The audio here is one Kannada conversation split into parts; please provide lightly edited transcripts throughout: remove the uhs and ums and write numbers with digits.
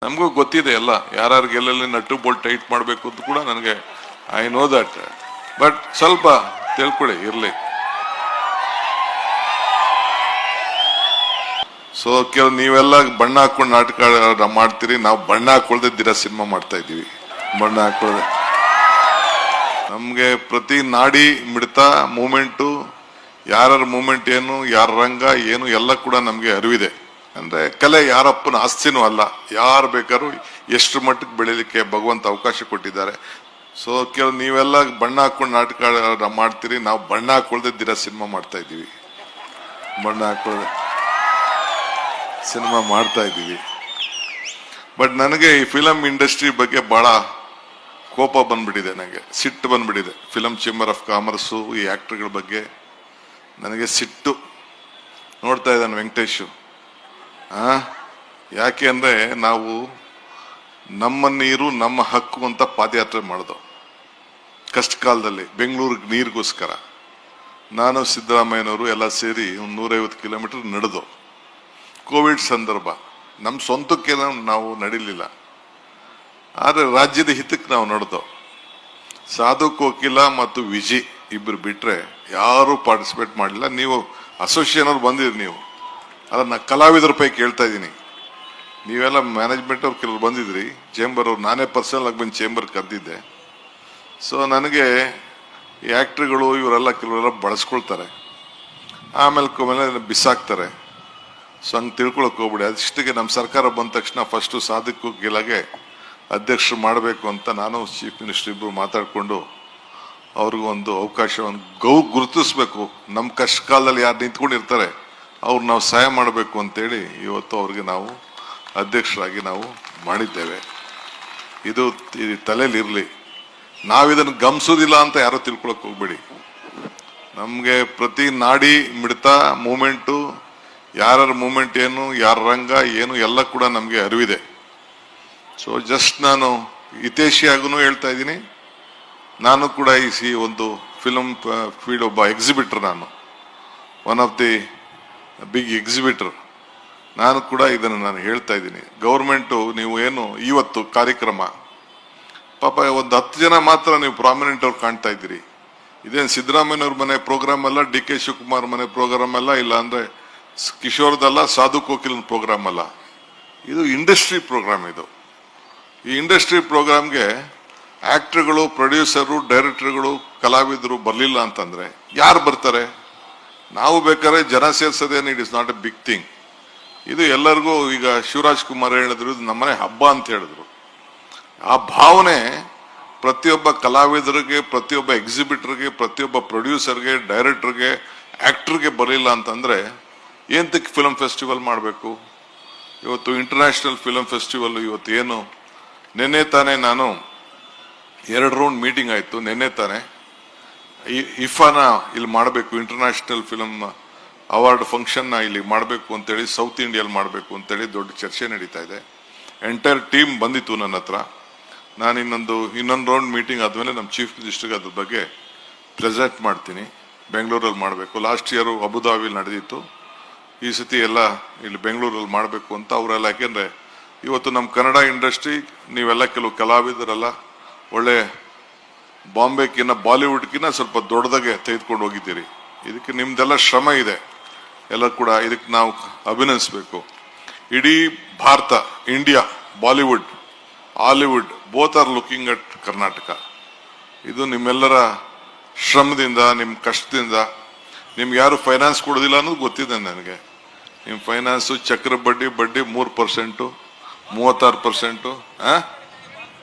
ನಮಗೂ ಗೊತ್ತಿದೆ ಎಲ್ಲ ಯಾರ್ಯಾರಿಗೆ ಎಲ್ಲೆಲ್ಲಿ ನಟ್ಟು ಬೋಲ್ಟ್ ಟೈಟ್ ಮಾಡಬೇಕು ಅಂತ ಕೂಡ ನನಗೆ ಐ ನೋ ದಟ್. ಬಟ್ ಸ್ವಲ್ಪ ತಿಳ್ಕೊಳ್ಳಿ ಇರಲಿ. ಸೊ ಕೆಲವು ನೀವೆಲ್ಲ ಬಣ್ಣ ಹಾಕೊಂಡು ನಾಟಕ ಮಾಡ್ತೀರಿ, ನಾವು ಬಣ್ಣ ಹಾಕೊಳ್ದೆ ದಿನ ಸಿನಿಮಾ ಮಾಡ್ತಾ ಇದ್ದೀವಿ. ಬಣ್ಣ ಹಾಕೊಳ್ಳದೆ ನಮ್ಗೆ ಪ್ರತಿ ನಾಡಿ ಮಿಡ್ತ ಮೂಮೆಂಟು, ಯಾರ ಮೂಮೆಂಟ್ ಏನು, ಯಾರ ರಂಗ ಏನು ಎಲ್ಲ ಕೂಡ ನಮ್ಗೆ ಅರಿವಿದೆ. ಅಂದ್ರೆ ಕಲೆ ಯಾರಪ್ಪನ ಆಸ್ತಿನೂ ಅಲ್ಲ, ಯಾರು ಬೇಕಾದ್ರೂ ಎಷ್ಟು ಮಟ್ಟಕ್ಕೆ ಬೆಳಿಲಿಕ್ಕೆ ಭಗವಂತ ಅವಕಾಶ ಕೊಟ್ಟಿದ್ದಾರೆ. ಸೊ ಕೆಲವು ನೀವೆಲ್ಲ ಬಣ್ಣ ಹಾಕೊಂಡು ನಾಟಕ ಮಾಡ್ತೀರಿ, ನಾವು ಬಣ್ಣ ಹಾಕೊಳ್ದೆ ದಿನ ಸಿನಿಮಾ ಮಾಡ್ತಾ ಇದ್ದೀವಿ. ಬಣ್ಣ ಹಾಕೊಳ್ಳದೆ ಸಿನಿಮಾ ಮಾಡ್ತಾ ಇದ್ದೀವಿ. ಬಟ್ ನನಗೆ ಈ ಫಿಲಂ ಇಂಡಸ್ಟ್ರಿ ಬಗ್ಗೆ ಬಹಳ ಕೋಪ ಬಂದ್ಬಿಟ್ಟಿದೆ, ನನಗೆ ಸಿಟ್ಟು ಬಂದ್ಬಿಟ್ಟಿದೆ. ಫಿಲಂ ಚೇಂಬರ್ ಆಫ್ ಕಾಮರ್ಸು, ಈ ಆಕ್ಟರ್ಗಳ ಬಗ್ಗೆ ನನಗೆ ಸಿಟ್ಟು. ನೋಡ್ತಾ ಇದ್ದಾನೆ ವೆಂಕಟೇಶು. ಯಾಕೆ ಅಂದ್ರೆ ನಾವು ನಮ್ಮ ನೀರು ನಮ್ಮ ಹಕ್ಕು ಅಂತ ಪಾದಯಾತ್ರೆ ಮಾಡಿದೋ ಕಷ್ಟ ಕಾಲದಲ್ಲಿ ಬೆಂಗಳೂರಿಗೆ ನೀರಿಗೋಸ್ಕರ. ನಾನು ಸಿದ್ದರಾಮಯ್ಯನವರು ಎಲ್ಲ ಸೇರಿ ಒಂದು 150 ಕಿಲೋಮೀಟರ್ ನಡೆದೋ. ಕೋವಿಡ್ ಸಂದರ್ಭ, ನಮ್ಮ ಸ್ವಂತಕ್ಕೆ ನಾವು ನಡಿಲಿಲ್ಲ, ಆದರೆ ರಾಜ್ಯದ ಹಿತಕ್ಕೆ ನಾವು ನಡೆದೋ. ಸಾಧು ಕೋಕಿಲ ಮತ್ತು ವಿಜಿ ಇಬ್ಬರು ಬಿಟ್ರೆ ಯಾರು ಪಾರ್ಟಿಸಿಪೇಟ್ ಮಾಡಲಿಲ್ಲ. ನೀವು ಅಸೋಸಿಯೇಷನ್ ಅವ್ರು ಬಂದಿದ್ರಿ, ನೀವು ಅದನ್ನ ಕಲಾವಿದರ ಪೈಕಿ ಕೇಳ್ತಾ ಇದ್ದೀನಿ. ನೀವೆಲ್ಲ ಮ್ಯಾನೇಜ್ಮೆಂಟ್ ಅವ್ರು ಕೆಲವರು ಬಂದಿದ್ರಿ, ಚೇಂಬರ್ ಅವ್ರು, ನಾನೇ ಪರ್ಸನಲ್ ಆಗಿ ಬಂದು ಚೇಂಬರ್ ಕರೆದಿದ್ದೆ. ಸೊ ನನಗೆ ಈ ಆ್ಯಕ್ಟ್ರುಗಳು ಇವರೆಲ್ಲ ಕೆಲವರೆಲ್ಲ ಬಳಸ್ಕೊಳ್ತಾರೆ, ಆಮೇಲೆ ಬಿಸಾಕ್ತಾರೆ. ಸೊ ಹಂಗೆ ತಿಳ್ಕೊಳಕ್ ಹೋಗ್ಬಿಡಿ. ಅದಿಷ್ಟಿಗೆ ನಮ್ಮ ಸರ್ಕಾರ ಬಂದ ತಕ್ಷಣ ಫಸ್ಟು ಸಾಧಕು ಗೆಲಾಗೆ ಅಧ್ಯಕ್ಷರು ಮಾಡಬೇಕು ಅಂತ ನಾನು ಚೀಫ್ ಮಿನಿಸ್ಟರ್ ಇಬ್ಬರು ಮಾತಾಡಿಕೊಂಡು ಅವ್ರಿಗೂ ಒಂದು ಅವಕಾಶವನ್ನು ಗುರುತಿಸ್ಬೇಕು. ನಮ್ಮ ಕಷ್ಟ ಕಾಲದಲ್ಲಿ ಯಾರು ನಿಂತ್ಕೊಂಡಿರ್ತಾರೆ ಅವ್ರು ನಾವು ಸಹಾಯ ಮಾಡಬೇಕು ಅಂತೇಳಿ ಇವತ್ತು ಅವ್ರಿಗೆ ನಾವು ಅಧ್ಯಕ್ಷರಾಗಿ ನಾವು ಮಾಡಿದ್ದೇವೆ. ಇದು ತಲೆಯಲ್ಲಿ ಇರಲಿ. ನಾವಿದನ್ನು ಗಮನಿಸೋದಿಲ್ಲ ಅಂತ ಯಾರೋ ತಿಳ್ಕೊಳಕ್ ಹೋಗ್ಬೇಡಿ. ನಮಗೆ ಪ್ರತಿ ನಾಡಿ ಮಿಡ್ತ ಮೂಮೆಂಟು, ಯಾರ ಮೂಮೆಂಟ್ ಏನು, ಯಾರ ರಂಗ ಏನು ಎಲ್ಲ ಕೂಡ ನಮಗೆ ಅರಿವಿದೆ. ಸೊ ಜಸ್ಟ್ ನಾನು ಹಿತೈಷಿಯಾಗೂ ಹೇಳ್ತಾ ಇದ್ದೀನಿ, ನಾನು ಕೂಡ ಈ ಒಂದು ಫಿಲಂ ಫೀಲ್ಡ್ ಒಬ್ಬ ಎಕ್ಸಿಬಿಟರ್, ನಾನು one of the big exhibitor. ನಾನು ಕೂಡ ಇದನ್ನು ನಾನು ಹೇಳ್ತಾ ಇದ್ದೀನಿ. ಗೌರ್ಮೆಂಟು ನೀವು ಏನು ಇವತ್ತು ಕಾರ್ಯಕ್ರಮ ಪಾಪ ಒಂದು 10 ಜನ ಮಾತ್ರ ನೀವು ಪ್ರಾಮಿನೆಂಟ್ ಅವ್ರು ಕಾಣ್ತಾ ಇದ್ದೀರಿ. ಇದೇನು ಸಿದ್ದರಾಮಯ್ಯವ್ರ ಮನೆ ಪ್ರೋಗ್ರಾಮ್ ಅಲ್ಲ, ಡಿ ಕೆ ಶಿವಕುಮಾರ್ ಮನೆ ಪ್ರೋಗ್ರಾಮ್ ಅಲ್ಲ, ಇಲ್ಲ ಅಂದ್ರೆ ಕಿಶೋರ್ದಲ್ಲ, ಸಾಧು ಕೋಕಿಲನ್ ಪ್ರೋಗ್ರಾಮ್ ಅಲ್ಲ. ಇದು ಇಂಡಸ್ಟ್ರಿ ಪ್ರೋಗ್ರಾಮ್. ಇದು ಈ ಇಂಡಸ್ಟ್ರಿ ಪ್ರೋಗ್ರಾಮ್ಗೆ ಆಕ್ಟರ್ಗಳು, ಪ್ರೊಡ್ಯೂಸರು, ಡೈರೆಕ್ಟರ್ಗಳು, ಕಲಾವಿದರು ಬರಲಿಲ್ಲ ಅಂತಂದ್ರೆ ಯಾರು ಬರ್ತಾರೆ? ನಾವು ಬೇಕಾದ್ರೆ ಜನ ಸೇರ್ಸೋದೇನು, it is not a big thing. ಇದು ಎಲ್ಲರಿಗೂ, ಈಗ ಶಿವರಾಜ್ ಕುಮಾರ್ ಹೇಳಿದ್ರು ಇದು ನಮ್ಮನೆ ಹಬ್ಬ ಅಂತ ಹೇಳಿದ್ರು. ಆ ಭಾವನೆ ಪ್ರತಿಯೊಬ್ಬ ಕಲಾವಿದರಿಗೆ, ಪ್ರತಿಯೊಬ್ಬ ಎಕ್ಸಿಬಿಟರ್ಗೆ, ಪ್ರತಿಯೊಬ್ಬ ಪ್ರೊಡ್ಯೂಸರ್ಗೆ, ಡೈರೆಕ್ಟರ್ಗೆ, ಆಕ್ಟರ್ಗೆ ಬರಲಿಲ್ಲ ಅಂತಂದ್ರೆ ಏಂತಕ್ಕೆ ಫಿಲಂ ಫೆಸ್ಟಿವಲ್ ಮಾಡಬೇಕು? ಇವತ್ತು ಇಂಟರ್ನ್ಯಾಷನಲ್ ಫಿಲಂ ಫೆಸ್ಟಿವಲ್ ಇವತ್ತು ಏನು, ನಿನ್ನೆ ತಾನೇ ನಾನು 2 ರೌಂಡ್ ಮೀಟಿಂಗ್ ಆಯ್ತು. ನಿನ್ನೆ ತಾನೇ ಇಫಾನ ಇಲ್ಲಿ ಮಾಡಬೇಕು, ಇಂಟರ್ನ್ಯಾಷನಲ್ ಫಿಲಂ ಅವಾರ್ಡ್ ಫಂಕ್ಷನ್ನ ಇಲ್ಲಿ ಮಾಡಬೇಕು ಅಂತೇಳಿ, ಸೌತ್ ಇಂಡಿಯಲ್ಲಿ ಮಾಡಬೇಕು ಅಂತೇಳಿ ದೊಡ್ಡ ಚರ್ಚೆ ನಡೀತಾ ಇದೆ. ಎಂಟೈರ್ ಟೀಮ್ ಬಂದಿತ್ತು ನನ್ನ ಹತ್ರ. ನಾನು ಇನ್ನೊಂದು ರೌಂಡ್ ಮೀಟಿಂಗ್ ಆದ್ಮೇಲೆ ನಮ್ಮ ಚೀಫ್ ಮಿನಿಸ್ಟರ್ಗೆ ಅದ್ರ ಬಗ್ಗೆ ಪ್ರೆಸೆಂಟ್ ಮಾಡ್ತೀನಿ. ಬೆಂಗಳೂರಲ್ಲಿ ಮಾಡಬೇಕು. ಲಾಸ್ಟ್ ಇಯರು ಅಬುದಾಬಿಲಿ ನಡೆದಿತ್ತು, ಈ ಸತಿ ಎಲ್ಲ ಇಲ್ಲಿ ಬೆಂಗಳೂರಲ್ಲಿ ಮಾಡಬೇಕು ಅಂತ ಅವರೆಲ್ಲ. ಯಾಕೆಂದ್ರೆ ಇವತ್ತು ನಮ್ಮ ಕನ್ನಡ ಇಂಡಸ್ಟ್ರಿ, ನೀವೆಲ್ಲ ಕೆಲವು ಕಲಾವಿದರೆಲ್ಲ ಒಳ್ಳೆ ಬಾಂಬೆಕಿನ್ನ, ಬಾಲಿವುಡ್ಕಿನ್ನ ಸ್ವಲ್ಪ ದೊಡ್ಡದಾಗೆ ತೆಗೆದುಕೊಂಡು ಹೋಗಿದ್ದೀರಿ. ಇದಕ್ಕೆ ನಿಮ್ದೆಲ್ಲ ಶ್ರಮ ಇದೆ, ಎಲ್ಲ ಕೂಡ ಇದಕ್ಕೆ ನಾವು ಅಭಿನಂದಿಸಬೇಕು. ಇಡೀ Bharat, India, Bollywood, Hollywood both are looking at Karnataka. ಇದು ನಿಮ್ಮೆಲ್ಲರ ಶ್ರಮದಿಂದ, ನಿಮ್ಮ ಕಷ್ಟದಿಂದ. ನಿಮ್ಗೆ ಯಾರು ಫೈನಾನ್ಸ್ ಕೊಡೋದಿಲ್ಲ ಅನ್ನೋದು ಗೊತ್ತಿದೆ ನನಗೆ. ನಿಮ್ಮ ಫೈನಾನ್ಸು ಚಕ್ರ ಬಡ್ಡಿ 3%, 36%,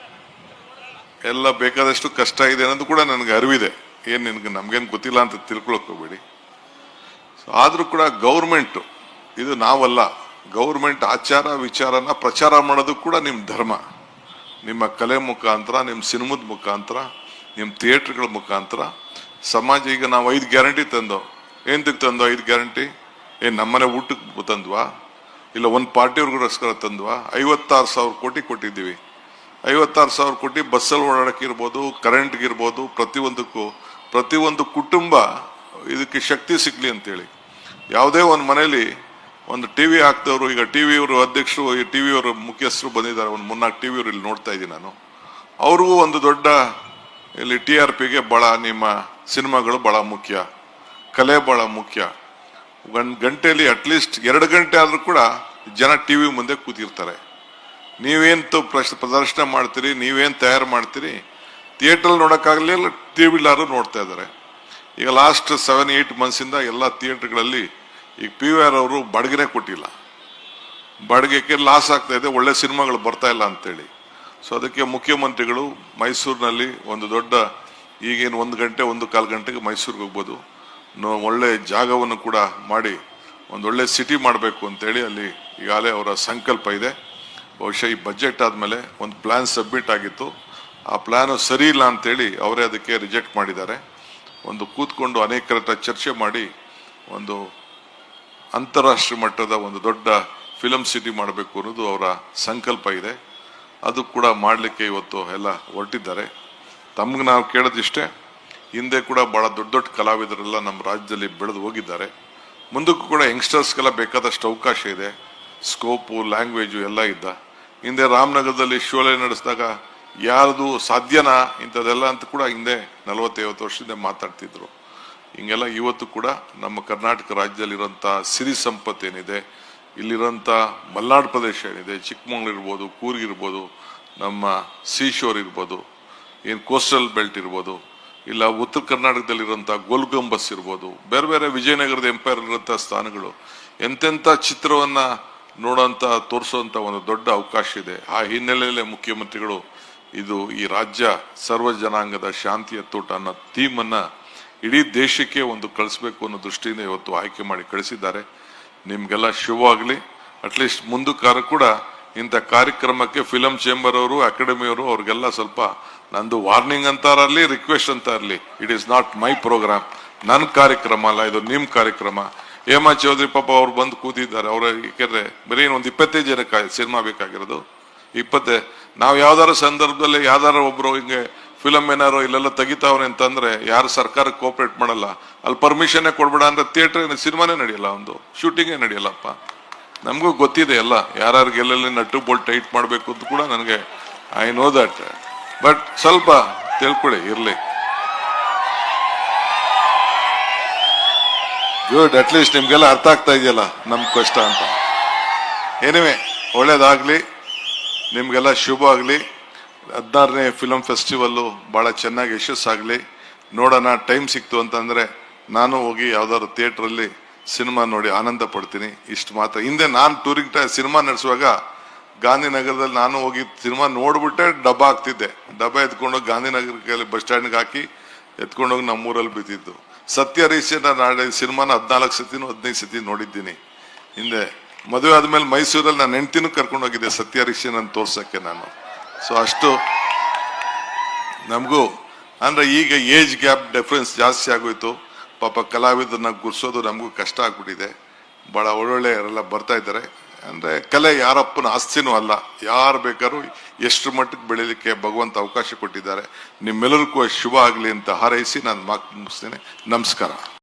ಎಲ್ಲ ಬೇಕಾದಷ್ಟು ಕಷ್ಟ ಇದೆ ಅನ್ನೋದು ಕೂಡ ನನಗೆ ಅರಿವಿದೆ. ಏನು ನಮ್ಗೇನು ಗೊತ್ತಿಲ್ಲ ಅಂತ ತಿಳ್ಕೊಳಕ್ ಹೋಗ್ಬೇಡಿ. ಆದ್ರೂ ಕೂಡ ಗೌರ್ಮೆಂಟ್, ಇದು ನಾವಲ್ಲ, ಗೌರ್ಮೆಂಟ್ ಆಚಾರ ವಿಚಾರನ ಪ್ರಚಾರ ಮಾಡೋದು ಕೂಡ ನಿಮ್ಮ ಧರ್ಮ. ನಿಮ್ಮ ಕಲೆ ಮುಖಾಂತರ, ನಿಮ್ಮ ಸಿನಿಮಾದ ಮುಖಾಂತರ, ನಿಮ್ಮ ಥಿಯೇಟರ್ಗಳ ಮುಖಾಂತರ ಸಮಾಜ. ಈಗ ನಾವು 5 ಗ್ಯಾರಂಟಿ ತಂದೋ. ಏಂತಕ್ಕೆ ತಂದೋ 5 ಗ್ಯಾರಂಟಿ? ನಮ್ಮನೆ ಊಟಕ್ಕೆ ತಂದ್ವಾ, ಇಲ್ಲ ಒಂದು ಪಾರ್ಟಿಯವ್ರಿಗೋಸ್ಕರ ತಂದ್ವಾ? 56,000 ಕೋಟಿ ಕೊಟ್ಟಿದ್ದೀವಿ. 56,000 ಕೋಟಿ ಬಸ್ಸಲ್ಲಿ ಓಡಾಡಕ್ಕಿರ್ಬೋದು, ಕರೆಂಟ್ಗಿರ್ಬೋದು, ಪ್ರತಿಯೊಂದು ಕುಟುಂಬ ಇದಕ್ಕೆ ಶಕ್ತಿ ಸಿಗ್ಲಿ ಅಂತೇಳಿ. ಯಾವುದೇ ಒಂದು ಮನೇಲಿ ಒಂದು ಟಿವಿ ಹಾಕ್ದವರು, ಈಗ ಟಿವಿಯವರು ಅಧ್ಯಕ್ಷರು, ಈ ಟಿವಿಯವರು ಮುಖ್ಯಸ್ಥರು ಬಂದಿದ್ದಾರೆ, ಒಂದು 3-4 ಟಿವಿಯವರು ಇಲ್ಲಿ ನೋಡ್ತಾ ಇದ್ದೀನಿ ನಾನು. ಅವ್ರಿಗೂ ಒಂದು ದೊಡ್ಡ ಇಲ್ಲಿ TRPಗೆ ಬಹಳ ನಿಮ್ಮ ಸಿನಿಮಾಗಳು ಬಹಳ ಮುಖ್ಯ, ಕಲೆ ಬಹಳ ಮುಖ್ಯ. ಗಂಟೆಯಲ್ಲಿ ಅಟ್ಲೀಸ್ಟ್ 2 ಗಂಟೆ ಆದ್ರೂ ಕೂಡ ಜನ ಟಿವಿ ಮುಂದೆ ಕೂತಿರ್ತಾರೆ. ನೀವೇನ್ ಪ್ರದರ್ಶನ ಮಾಡ್ತೀರಿ, ನೀವೇನ್ ತಯಾರು ಮಾಡ್ತೀರಿ, ಥಿಯೇಟರ್ ನೋಡೋಕ್ಕಾಗಲಿ ಟಿವಿಲಾರು ನೋಡ್ತಾ ಇದ್ದಾರೆ. ಈಗ ಲಾಸ್ಟ್ 7-8 ಮಂತ್ಸಿಂದ ಎಲ್ಲ ಥಿಯೇಟರ್ಗಳಲ್ಲಿ ಈಗ PVR ಅವರು ಬಾಡಿಗೆನೇ ಕೊಟ್ಟಿಲ್ಲ, ಬಾಡಿಗೆಗೆ ಲಾಸ್ ಆಗ್ತಾ ಇದೆ, ಒಳ್ಳೆ ಸಿನಿಮಾಗಳು ಬರ್ತಾ ಇಲ್ಲ ಅಂತೇಳಿ. ಸೊ ಅದಕ್ಕೆ ಮುಖ್ಯಮಂತ್ರಿಗಳು ಮೈಸೂರಿನಲ್ಲಿ ಒಂದು ದೊಡ್ಡ, ಈಗೇನು 1 ಗಂಟೆ 1-1/4 ಗಂಟೆಗೆ ಮೈಸೂರಿಗೆ ಹೋಗ್ಬೋದು, ಒಳ್ಳೆ ಜಾಗವನ್ನು ಕೂಡ ಮಾಡಿ ಒಂದು ಒಳ್ಳೆ ಸಿಟಿ ಮಾಡಬೇಕು ಅಂತೇಳಿ ಅಲ್ಲಿ ಈಗಾಗಲೇ ಅವರ ಸಂಕಲ್ಪ ಇದೆ. ಬಹುಶಃ ಈ ಬಜೆಟ್ ಆದಮೇಲೆ ಒಂದು ಪ್ಲಾನ್ ಸಬ್ಮಿಟ್ ಆಗಿತ್ತು, ಆ ಪ್ಲಾನು ಸರಿ ಇಲ್ಲ ಅಂತೇಳಿ ಅವರೇ ಅದಕ್ಕೆ ರಿಜೆಕ್ಟ್ ಮಾಡಿದ್ದಾರೆ. ಒಂದು ಕೂತ್ಕೊಂಡು ಅನೇಕರ ಹತ್ರ ಚರ್ಚೆ ಮಾಡಿ ಒಂದು ಅಂತಾರಾಷ್ಟ್ರೀಯ ಮಟ್ಟದ ಒಂದು ದೊಡ್ಡ ಫಿಲಂ ಸಿಟಿ ಮಾಡಬೇಕು ಅನ್ನೋದು ಅವರ ಸಂಕಲ್ಪ ಇದೆ. ಅದು ಕೂಡ ಮಾಡಲಿಕ್ಕೆ ಇವತ್ತು ಎಲ್ಲ ಹೊರಟಿದ್ದಾರೆ. ತಮ್ಗೆ ನಾವು ಕೇಳೋದಿಷ್ಟೇ, ಹಿಂದೆ ಕೂಡ ಬಹಳ ದೊಡ್ಡ ದೊಡ್ಡ ಕಲಾವಿದರೆಲ್ಲ ನಮ್ಮ ರಾಜ್ಯದಲ್ಲಿ ಬೆಳೆದು ಹೋಗಿದ್ದಾರೆ. ಮುಂದಕ್ಕೂ ಕೂಡ ಯಂಗ್ಸ್ಟರ್ಸ್ಗೆಲ್ಲ ಬೇಕಾದಷ್ಟು ಅವಕಾಶ ಇದೆ, ಸ್ಕೋಪು, ಲ್ಯಾಂಗ್ವೇಜು ಎಲ್ಲ ಇದ್ದ. ಹಿಂದೆ ರಾಮನಗರದಲ್ಲಿ ಶೋಲೆ ನಡೆಸಿದಾಗ ಯಾರ್ದು ಸಾಧ್ಯನಾ ಇಂಥದ್ದೆಲ್ಲ ಅಂತ ಕೂಡ ಹಿಂದೆ 40-50 ವರ್ಷದಿಂದ ಮಾತಾಡ್ತಿದ್ರು. ಹಿಂಗೆಲ್ಲ ಇವತ್ತು ಕೂಡ ನಮ್ಮ ಕರ್ನಾಟಕ ರಾಜ್ಯದಲ್ಲಿರೋಂಥ ಸಿರಿ ಸಂಪತ್ತು ಏನಿದೆ, ಇಲ್ಲಿರೋಂಥ ಮಲೆನಾಡು ಪ್ರದೇಶ ಏನಿದೆ, ಚಿಕ್ಕಮಗಳೂರು ಇರ್ಬೋದು, ಕೂರ್ಗ್ ಇರ್ಬೋದು, ನಮ್ಮ ಸೀಶೋರ್ ಇರ್ಬೋದು, ಏನು ಕೋಸ್ಟಲ್ ಬೆಲ್ಟ್ ಇರ್ಬೋದು, ಇಲ್ಲ ಉತ್ತರ ಕರ್ನಾಟಕದಲ್ಲಿರೋಂಥ ಗೋಲ್ಗುಂಬಸ್ ಇರ್ಬೋದು, ಬೇರೆ ಬೇರೆ ವಿಜಯನಗರದ ಎಂಪೈರ್ ಇರೋಂಥ ಸ್ಥಾನಗಳು, ಎಂತೆಂಥ ಚಿತ್ರವನ್ನ ನೋಡೋಂಥ ತೋರಿಸೋಂಥ ಒಂದು ದೊಡ್ಡ ಅವಕಾಶ ಇದೆ. ಆ ಹಿನ್ನೆಲೆಯಲ್ಲೇ ಮುಖ್ಯಮಂತ್ರಿಗಳು ಇದು ಈ ರಾಜ್ಯ ಸರ್ವ ಜನಾಂಗದ ಶಾಂತಿಯ ತೋಟ ಅನ್ನೋ ಥೀಮನ್ನ ಇಡೀ ದೇಶಕ್ಕೆ ಒಂದು ಕಳಿಸ್ಬೇಕು ಅನ್ನೋ ದೃಷ್ಟಿಯಿಂದ ಇವತ್ತು ಆಯ್ಕೆ ಮಾಡಿ ಕಳಿಸಿದ್ದಾರೆ. ನಿಮ್ಗೆಲ್ಲ ಶುಭವಾಗಲಿ. ಅಟ್ಲೀಸ್ಟ್ ಮುಂದಕ್ಕಾರ ಕೂಡ ಇಂಥ ಕಾರ್ಯಕ್ರಮಕ್ಕೆ ಫಿಲಂ ಚೇಂಬರ್ ಅವರು, ಅಕಾಡೆಮಿಯವರು, ಅವ್ರಿಗೆಲ್ಲ ಸ್ವಲ್ಪ ನಂದು ವಾರ್ನಿಂಗ್ ಅಂತಾರಲಿ, ರಿಕ್ವೆಸ್ಟ್ ಅಂತ ಇರಲಿ, it is not my program, ನನ್ನ ಕಾರ್ಯಕ್ರಮ ಅಲ್ಲ, ಇದು ನಿಮ್ಮ ಕಾರ್ಯಕ್ರಮ. ಹೇಮಾ ಚೌಧರಿ ಪಾಪ ಅವ್ರು ಬಂದು ಕೂತಿದ್ದಾರೆ, ಅವ್ರ ಯಾಕೆಂದ್ರೆ ಬರೀ ಒಂದು 25 ಜನಕ್ಕೆ ಸಿನಿಮಾ ಬೇಕಾಗಿರೋದು. 20 ನಾವು ಯಾವ್ದಾರ ಸಂದರ್ಭದಲ್ಲಿ ಯಾವ್ದಾರ ಒಬ್ರು ಹಿಂಗೆ ಫಿಲಂ ಏನಾರು ಇಲ್ಲೆಲ್ಲ ತೆಗಿತಾವ್ರೆ ಅಂತಂದ್ರೆ ಯಾರು ಸರ್ಕಾರಕ್ಕೆ ಕೋಆಪರೇಟ್ ಮಾಡಲ್ಲ, ಅಲ್ಲಿ ಪರ್ಮಿಷನ್ನೇ ಕೊಡ್ಬೇಡ ಅಂದ್ರೆ ಥಿಯೇಟರ್ ಸಿನಿಮಾನೇ ನಡೆಯಲ್ಲ, ಒಂದು ಶೂಟಿಂಗೇ ನಡೆಯಲ್ಲಪ್ಪ. ನಮಗೂ ಗೊತ್ತಿದೆ ಎಲ್ಲ, ಯಾರ್ಯಾರಿಗೆ ಎಲ್ಲೆಲ್ಲಿ ನಟ್ಟು ಬೋಲ್ಟ್ ಟೈಟ್ ಮಾಡಬೇಕು ಅಂತ ಕೂಡ ನನಗೆ ಐ ನೋ ದಟ್. ಬಟ್ ಸ್ವಲ್ಪ ತಿಳ್ಕೊಳ್ಳಿ ಇರ್ಲಿ. ಗುಡ್, ಅಟ್ಲೀಸ್ಟ್ ನಿಮ್ಗೆಲ್ಲ ಅರ್ಥ ಆಗ್ತಾ ಇದೆಯಲ್ಲ ನಮ್ ಕಷ್ಟ ಅಂತ. ಏನಿವೆ, ಒಳ್ಳೇದಾಗ್ಲಿ, ನಿಮ್ಗೆಲ್ಲ ಶುಭ ಆಗ್ಲಿ. 16ನೇ ಫಿಲಂ ಫೆಸ್ಟಿವಲ್ಲು ಬಹಳ ಚೆನ್ನಾಗಿ ಯಶಸ್ಸಾಗ್ಲಿ. ನೋಡೋಣ, ಟೈಮ್ ಸಿಕ್ತು ಅಂತಂದ್ರೆ ನಾನು ಹೋಗಿ ಯಾವ್ದಾದ್ರು ಥಿಯೇಟ್ರಲ್ಲಿ ಸಿನಿಮಾ ನೋಡಿ ಆನಂದ ಪಡ್ತೀನಿ. ಇಷ್ಟು ಮಾತ್ರ. ಹಿಂದೆ ನಾನು ಟೂರಿಂಗ್ ಸಿನಿಮಾ ನಡೆಸುವಾಗ ಗಾಂಧಿನಗರದಲ್ಲಿ ನಾನು ಹೋಗಿ ಸಿನಿಮಾ ನೋಡ್ಬಿಟ್ಟೆ ಡಬ್ಬ ಹಾಕ್ತಿದ್ದೆ. ಡಬ್ಬ ಎತ್ಕೊಂಡೋಗಿ ಗಾಂಧಿನಗರಕ್ಕೆ ಬಸ್ ಸ್ಟ್ಯಾಂಡ್ಗೆ ಹಾಕಿ ಎತ್ಕೊಂಡೋಗಿ ನಮ್ಮೂರಲ್ಲಿ ಬಿದ್ದಿದ್ದು. ಸತ್ಯ ಹರಿಶ್ಚಂದ್ರ ನಾಳೆ ಸಿನಿಮಾನ 14 ಸತಿನೂ 15 ಸತಿ ನೋಡಿದ್ದೀನಿ. ಹಿಂದೆ ಮದುವೆ ಆದ್ಮೇಲೆ ಮೈಸೂರಲ್ಲಿ ನಾನು ಹೆಂಡ್ತಿನೂ ಕರ್ಕೊಂಡು ಹೋಗಿದ್ದೆ ಸತ್ಯ ಹರಿಶ್ಚಂದ್ರನ್ ತೋರ್ಸಕ್ಕೆ ನಾನು. ಸೊ ಅಷ್ಟು ನಮಗೂ ಅಂದ್ರೆ ಈಗ ಏಜ್ ಗ್ಯಾಪ್ ಡಿಫ್ರೆನ್ಸ್ ಜಾಸ್ತಿ ಆಗೋಯ್ತು. ಪಾಪ ಕಲಾವಿದರನ್ನ ಗುರ್ಸೋದು ನಮಗೂ ಕಷ್ಟ ಆಗ್ಬಿಟ್ಟಿದೆ. ಬಹಳ ಒಳ್ಳೊಳ್ಳೆ ಯಾರೆಲ್ಲ ಬರ್ತಾ ಇದ್ದಾರೆ. ಅಂದ್ರೆ ಕಲೆ ಯಾರಪ್ಪನ ಆಸ್ತಿನೂ ಅಲ್ಲ, ಯಾರು ಬೇಕಾದ್ರೂ ಎಷ್ಟು ಮಟ್ಟಕ್ಕೆ ಬೆಳೀಲಿಕ್ಕೆ ಭಗವಂತ ಅವಕಾಶ ಕೊಟ್ಟಿದ್ದಾರೆ. ನಿಮ್ಮೆಲ್ಲರಿಗೂ ಶುಭ ಆಗಲಿ ಅಂತ ಹಾರೈಸಿ ನಾನು ಮಾತು ಮುಗಿಸ್ತೇನೆ. ನಮಸ್ಕಾರ.